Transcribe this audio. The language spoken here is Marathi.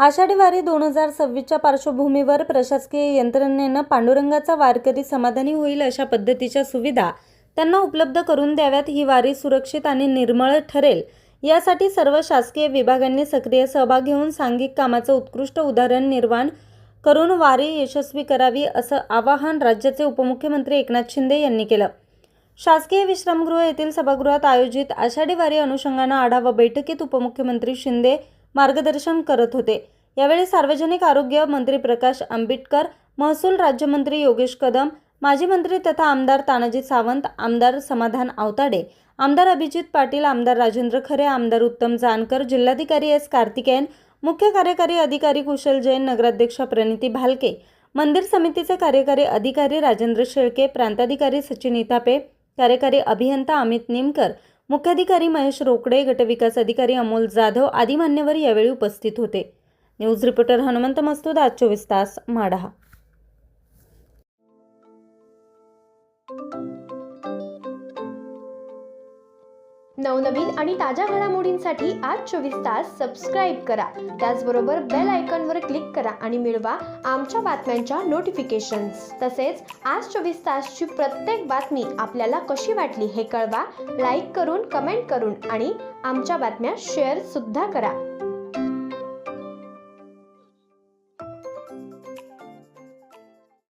आषाढी वारी 2026च्या पार्श्वभूमीवर प्रशासकीय यंत्रणेनं पांडुरंगाचा वारकरी समाधानी होईल अशा पद्धतीच्या सुविधा त्यांना उपलब्ध करून द्याव्यात। ही वारी सुरक्षित आणि निर्मळ ठरेल यासाठी सर्व शासकीय विभागांनी सक्रिय सहभाग घेऊन सांघिक कामाचं उत्कृष्ट उदाहरण निर्माण करून वारी यशस्वी करावी असं आवाहन राज्याचे उपमुख्यमंत्री एकनाथ शिंदे यांनी केलं। शासकीय विश्रामगृह येथील सभागृहात आयोजित आषाढी वारी अनुषंगानं आढावा बैठकीत उपमुख्यमंत्री शिंदे मार्गदर्शन करत होते। यावेळी सार्वजनिक आरोग्य मंत्री प्रकाश आंबेडकर, महसूल राज्यमंत्री योगेश कदम, माजी मंत्री तथा आमदार तानाजी सावंत, आमदार समाधान आवताडे, आमदार अभिजित पाटील, आमदार राजेंद्र खरे, आमदार उत्तम जानकर, जिल्हाधिकारी एस कार्तिकेयन, मुख्य कार्यकारी अधिकारी कुशल जैन, नगराध्यक्षा प्रणिती भालके, मंदिर समितीचे कार्यकारी अधिकारी राजेंद्र शेळके, प्रांताधिकारी सचिन इथापे, कार्यकारी अभियंता अमित निमकर, मुख्याधिकारी महेश रोकडे, गटविकास अधिकारी अमोल जाधव आदी मान्यवर यावेळी उपस्थित होते। न्यूज रिपोर्टर हनुमंत मस्तूद, आज 24 तास, माढा। नवनवीन आणि ताज्या घडामोडींसाठी आज 24 तास सबस्क्राईब करा। त्याचबरोबर बेल आयकॉनवर क्लिक करा आणि मिळवा आमच्या बातम्यांच्या नोटिफिकेशन्स। तसेच आज 24 तासची प्रत्येक बातमी आपल्याला कशी वाटली हे कळवा, लाईक करून, कमेंट करून आणि आमच्या बातम्या शेअर सुद्धा करा।